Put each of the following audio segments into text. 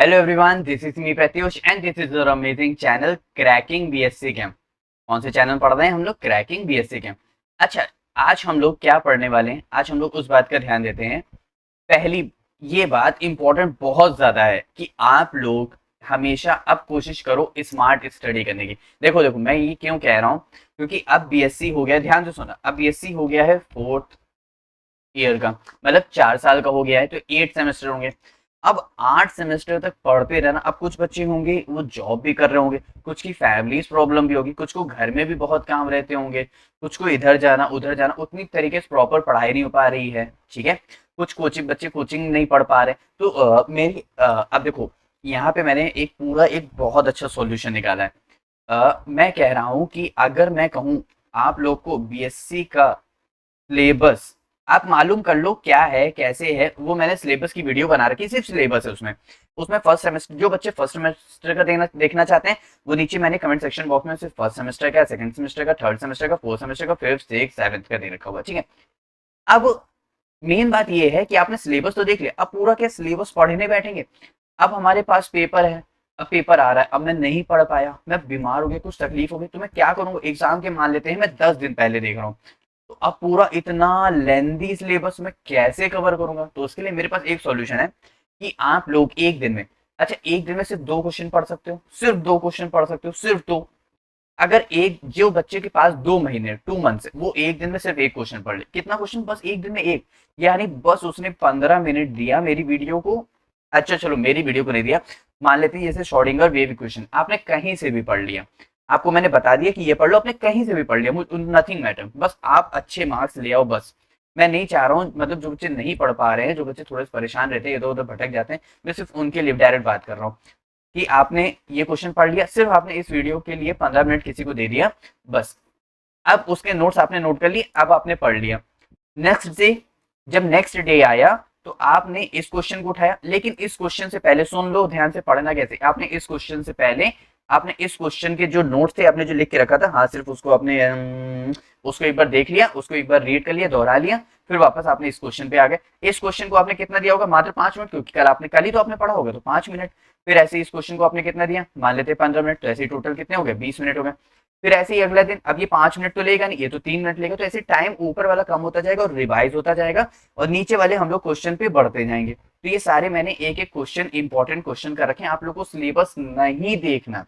Hello everyone, this is me Pratyush and this is your amazing channel cracking BSc game. कौन से channel पढ़ रहे हैं हम लोग? Cracking BSc game. अच्छा, आज हम लोग क्या पढ़ने वाले हैं? आज हम लोग उस बात का ध्यान देते हैं। पहली, ये बात इंपॉर्टेंट बहुत ज्यादा है कि आप लोग हमेशा अब कोशिश करो स्मार्ट स्टडी करने की। देखो देखो, मैं ये क्यों कह रहा हूँ, क्योंकि अब बीएससी हो गया, ध्यान से सुना, अब बीएससी हो गया है 4th ईयर का, मतलब 4 साल का हो गया है, तो 8 सेमेस्टर होंगे। अब 8 सेमेस्टर तक पढ़ते रहना। अब कुछ बच्चे होंगे वो जॉब भी कर रहे होंगे, कुछ की फैमिलीज प्रॉब्लम भी होगी, कुछ को घर में भी बहुत काम रहते होंगे, कुछ को इधर जाना उधर जाना, उतनी तरीके से प्रॉपर पढ़ाई नहीं हो पा रही है, ठीक है। कुछ कोचिंग बच्चे कोचिंग नहीं पढ़ पा रहे, तो अब देखो, यहाँ पे मैंने एक बहुत अच्छा सॉल्यूशन निकाला है। मैं कह रहा हूँ कि अगर मैं कहूँ आप लोग को बीएससी का सिलेबस आप मालूम कर लो क्या है कैसे है, वो मैंने सिलेबस की वीडियो बना रखी है, सिर्फ सिलेबस है उसमें। उसमें फर्स्ट सेमेस्टर, जो बच्चे फर्स्ट सेमेस्टर का देखना चाहते हैं, वो नीचे मैंने कमेंट सेक्शन बॉक्स में सिर्फ फर्स्ट सेमेस्टर का, सेकंड सेमेस्टर का, थर्ड सेमेस्टर का, फोर्थ सेमेस्टर का, फिफ्थ सिक्स सेवंथ का दे रखा हुआ, ठीक है। अब मेन बात ये है कि आपने सिलेबस तो देख लिया, अब पूरा क्या सिलेबस पढ़ने बैठेंगे? अब हमारे पास पेपर है, अब पेपर आ रहा है, अब मैं नहीं पढ़ पाया, मैं बीमार हो गया, कुछ तकलीफ हो गई, तो मैं क्या करूंगा? एग्जाम के मान लेते हैं मैं 10 दिन पहले देख रहा हूँ, तो अब पूरा इतना लेंदी सिलेबस में कैसे कवर करूंगा? तो उसके लिए मेरे पास एक सॉल्यूशन है कि आप लोग एक दिन में, अच्छा एक दिन में सिर्फ 2 क्वेश्चन पढ़ सकते हो, सिर्फ 2 क्वेश्चन पढ़ सकते हो, सिर्फ दो। अगर एक जो बच्चे के पास 2 महीने 2 मंथ है, वो एक दिन में सिर्फ एक क्वेश्चन पढ़ ले। कितना क्वेश्चन? बस एक दिन में एक, यानी बस उसने 15 मिनट दिया मेरी वीडियो को। अच्छा चलो, मेरी वीडियो को नहीं दिया, मान लेते हैं जैसे शॉर्डिंगर वेव इक्वेशन आपने कहीं से भी पढ़ लिया, आपको मैंने बता दिया कि ये पढ़ लो, आपने कहीं से भी पढ़ लिया, मुझे नथिंग मैटर, बस आप अच्छे मार्क्स ले आओ बस। मैं नहीं चाह रहा हूँ, मतलब जो बच्चे नहीं पढ़ पा रहे हैं, जो बच्चे थोड़े से परेशान रहते हैं, इधर उधर भटक जाते हैं, मैं सिर्फ उनके लिए डायरेक्ट बात कर रहा हूँ कि आपने ये क्वेश्चन पढ़ लिया, सिर्फ आपने इस वीडियो के लिए 15 मिनट किसी को दे दिया बस। अब उसके नोट्स आपने नोट कर लिए, अब आपने पढ़ लिया। नेक्स्ट डे, जब नेक्स्ट डे आया, तो आपने इस क्वेश्चन को उठाया, लेकिन इस क्वेश्चन से पहले सुन लो ध्यान से, पढ़ना कैसे? आपने इस क्वेश्चन से पहले, आपने इस क्वेश्चन के जो नोट्स थे, आपने जो लिख के रखा था, हाँ सिर्फ उसको आपने उसको एक बार देख लिया, उसको एक बार रीड कर लिया, दोहरा लिया, फिर वापस आपने इस क्वेश्चन पे आ गए। इस क्वेश्चन को आपने कितना दिया होगा? मात्र 5 मिनट, क्योंकि कल ही तो आपने पढ़ा होगा, तो 5 मिनट। फिर ऐसे इस क्वेश्चन को आपने कितना दिया? मान लेते हैं 15 मिनट, तो ऐसे टोटल कितने हो गए? 20 मिनट हो गए। फिर ऐसे ही अगला दिन, अब ये 5 मिनट तो लेगा नहीं, ये तो 3 मिनट लेगा, तो ऐसे टाइम ऊपर वाला कम होता जाएगा और रिवाइज होता जाएगा, और नीचे वाले हम लोग क्वेश्चन पे बढ़ते जाएंगे। तो ये सारे मैंने एक एक क्वेश्चन, इंपॉर्टेंट क्वेश्चन कर रखे हैं। आप लोग को सिलेबस नहीं देखना,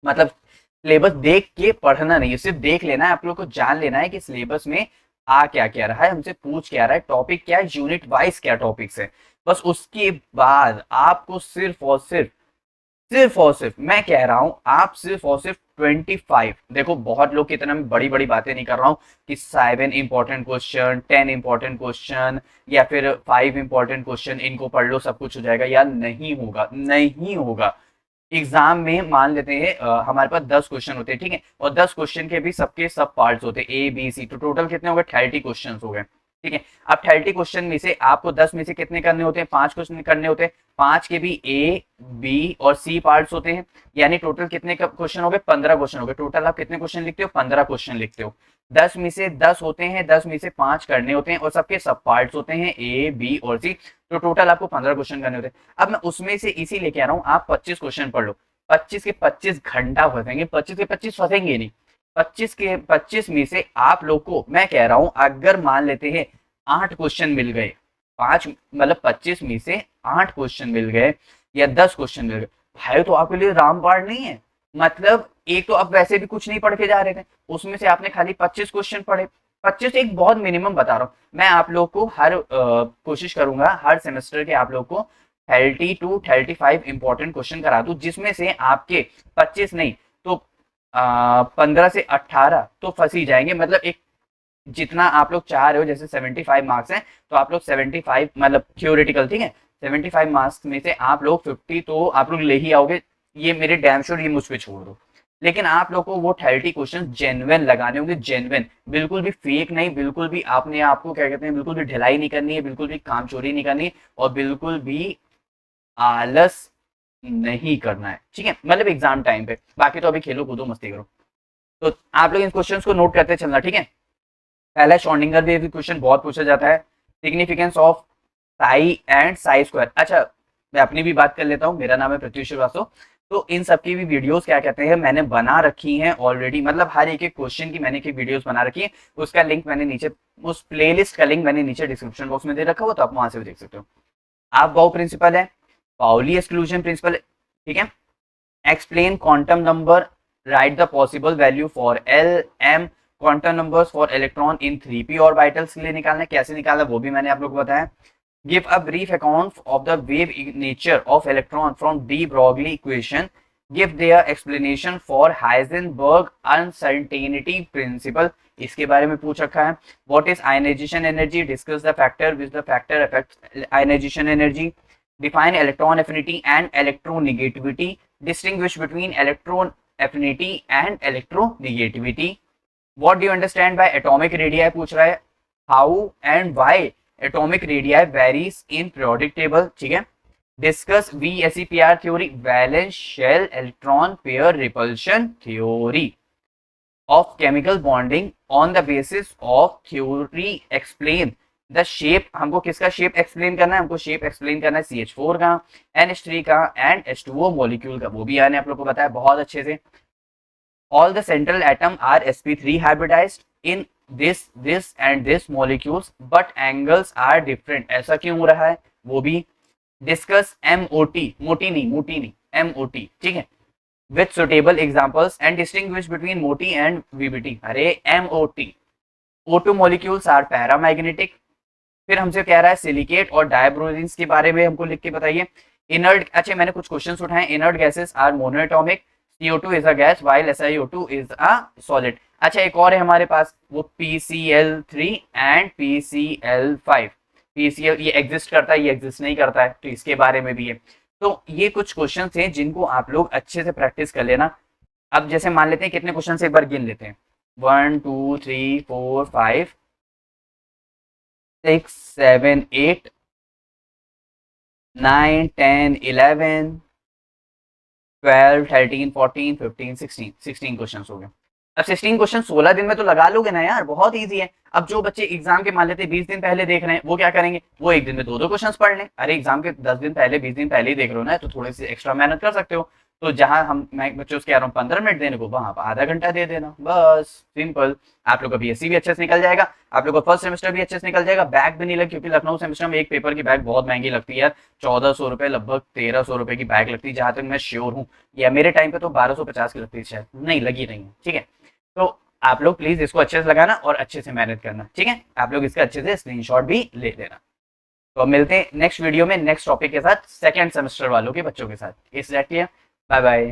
मतलब सिलेबस देख के पढ़ना नहीं है, सिर्फ देख लेना है। आप लोग को जान लेना है कि सिलेबस में आ क्या क्या रहा है, हमसे पूछ क्या रहा है, टॉपिक क्या है, यूनिट वाइज क्या टॉपिक्स है। बस उसके बाद आपको सिर्फ और सिर्फ मैं कह रहा हूं, आप सिर्फ और सिर्फ 25, देखो बहुत लोग कितना, मैं बड़ी बड़ी बातें नहीं कर रहा हूं कि 7 इंपॉर्टेंट क्वेश्चन, 10 इंपॉर्टेंट क्वेश्चन, या फिर 5 इंपॉर्टेंट क्वेश्चन, इनको पढ़ लो सब कुछ हो जाएगा, यार नहीं होगा, नहीं होगा। एग्जाम में मान लेते हैं हमारे पास 10 क्वेश्चन होते हैं, ठीक है, और 10 क्वेश्चन के भी सबके सब पार्ट्स होते हैं, ए बी सी, तो टोटल कितने हो गए? 30 क्वेश्चन हो गए, ठीक है। अब 30 क्वेश्चन में से आपको 10 में से कितने करने होते हैं? 5 क्वेश्चन करने होते हैं, 5 के भी ए बी और सी पार्ट्स होते हैं, यानी टोटल कितने क्वेश्चन हो गए? 15 क्वेश्चन हो गए। टोटल आप कितने क्वेश्चन लिखते हो? 15 क्वेश्चन लिखते हो। 10 में से 10 होते हैं, 10 में से 5 करने होते हैं, और सबके सब पार्ट्स होते हैं ए बी और सी, तो टोटल आपको 15 क्वेश्चन करने होते हैं। अब मैं उसमें से इसी लेके आ रहा हूँ, आप 25 क्वेश्चन पढ़ लो। 25 के 25 घंटा फंसेंगे, 25 के 25 फंसेंगे नहीं। 25 के 25 में से आप लोग को मैं कह रहा हूं, अगर मान लेते हैं 8 क्वेश्चन मिल गए, 5 मतलब 25 में से 8 क्वेश्चन मिल गए या 10 क्वेश्चन मिल गए, भाई तो आपके लिए रामबाण नहीं है। मतलब एक तो आप वैसे भी कुछ नहीं पढ़ के जा रहे थे, उसमें से आपने खाली 25 क्वेश्चन पढ़े। 25 एक बहुत मिनिमम बता रहा हूँ मैं आप लोग को, हर कोशिश करूंगा हर सेमेस्टर के आप लोग को 30 to 35 इंपॉर्टेंट क्वेश्चन करा दूं, जिसमें से आपके 25 नहीं तो 15 से 18 तो फंस ही जाएंगे। मतलब एक जितना आप लोग चाह रहे हो, जैसे 75 मार्क्स हैं, तो आप लोग 75, मतलब थ्योरेटिकल, ठीक है, 75 मार्क्स में से आप लोग 50 तो आप लोग ले ही आओगे, ये मेरे डैम श्योर, ये मुझ पे छोड़ दो। लेकिन आप लोग को वो 30 क्वेश्चन जेन्युइन लगाने होंगे, जेन्युइन, बिल्कुल भी फेक नहीं, बिल्कुल भी आपने आपको क्या कहते हैं, बिल्कुल भी ढिलाई नहीं करनी है, बिल्कुल भी काम चोरी नहीं करनी है, और बिल्कुल भी आलस नहीं करना है, ठीक है, मतलब एग्जाम टाइम पे। बाकी तो अभी खेलो कूदो मस्ती करो। तो आप लोग इन क्वेश्चंस को नोट करते चलना, ठीक है। पहला श्रोडिंगर वेव क्वेश्चन बहुत पूछा जाता है, significance of Sai and Sai square. अच्छा मैं अपनी भी बात कर लेता हूँ। मेरा नाम है प्रत्युष श्रीवास्तव। तो इन सब की भी वीडियोस क्या कहते हैं मैंने बना रखी हैं ऑलरेडी, मतलब हर एक एक क्वेश्चन की मैंने एक वीडियोस बना रखी है। उसका लिंक मैंने नीचे, उस प्लेलिस्ट का लिंक मैंने नीचे डिस्क्रिप्शन बॉक्स में दे रखा हो, तो आप वहां से भी देख सकते हो। आप गाउ प्रिंसिपल है, पाउली एक्सक्लूजन प्रिंसिपल है, ठीक है। Explain quantum number, right the possible value for L M, quantum numbers for electron in 3p orbitals के लिए निकालना है, कैसे निकालना वो भी मैंने आप लोग को बताया। Give a brief account of the wave nature of electron from de Broglie equation, give their explanation for Heisenberg uncertainty principle, इसके बारे में पूछ रखा है। What is ionisation energy, discuss the factor which the factor affects ionisation energy, define electron affinity and electronegativity, distinguish between electron affinity and electronegativity, what do you understand by atomic radii पूछ रहा है, how and why atomic radii varies in periodic table, ठीक है। discuss VSEPR theory, valence shell electron pair repulsion theory of chemical bonding on the basis of theory, explain the shape, हमको किसका shape explain करना है, हमको shape explain करना है CH4 का, NH3 का एंड H2O मॉलिक्यूल का, वो भी आने आप लोग को बताया बहुत अच्छे से। All the central atom are sp3 hybridised in this and this molecules but angles are different, ऐसा क्यों हो रहा है वो भी। डिस्कस MOT, मोटी नहीं MOT, ठीक है, with suitable examples and distinguish between MOT and VBT। अरे MOT, O2 molecules are paramagnetic. फिर हमसे कह रहा है सिलिकेट और डायब्रोजिन्स के बारे में हमको लिख के बताइए। इनर्ट, अच्छा मैंने कुछ क्वेश्चंस उठाए। Inert gases are monoatomic, CO2 is a gas while SiO2 is a solid. अच्छा एक और है हमारे पास, वो PCl3 एंड PCl5। PCl ये एग्जिस्ट करता है, ये एग्जिस्ट नहीं करता है, तो इसके बारे में भी है। तो ये कुछ क्वेश्चन हैं जिनको आप लोग अच्छे से प्रैक्टिस कर लेना। अब जैसे मान लेते हैं कितने क्वेश्चन एक बार गिन लेते हैं, 1 2 3 4 5 6 7 8 9 10 11 12 13 14 15 16 क्वेश्चन हो गए। अब 16 क्वेश्चन 16 दिन में तो लगा लोगे ना यार, बहुत इजी है। अब जो बच्चे एग्जाम के मान लेते 20 दिन पहले देख रहे हैं, वो क्या करेंगे, वो एक दिन में दो क्वेश्चन पढ़ लें। अरे एग्जाम के 10 दिन पहले 20 दिन पहले ही देख रहे हो ना, तो थोड़ी सी एक्स्ट्रा मेहनत कर सकते हो। तो जहां मैं बच्चों से कह रहा हूँ 15 मिनट देने को, वहां आधा घंटा दे देना, बस सिंपल। आप लोग का BSc भी अच्छे से निकल जाएगा, आप लोग का फर्स्ट सेमेस्टर भी अच्छे से निकल जाएगा, बैग भी नहीं लगे, क्योंकि लखनऊ सेमेस्टर में एक पेपर की बैग बहुत महंगी लगती है, 1400 रुपए, लगभग 1300 रुपए की बैग लगती है, जहां तक मैं श्योर हूँ। या मेरे टाइम पे तो 1250 की लगती है, शायद नहीं लगी नहीं है, ठीक है। तो आप लोग प्लीज इसको अच्छे से लगाना और अच्छे से मेहनत करना, ठीक है। आप लोग इसका अच्छे से स्क्रीनशॉट भी ले लेना। तो मिलते हैं नेक्स्ट वीडियो में नेक्स्ट टॉपिक के साथ, सेकंड सेमेस्टर वालों के बच्चों के साथ। इस बाय बाय।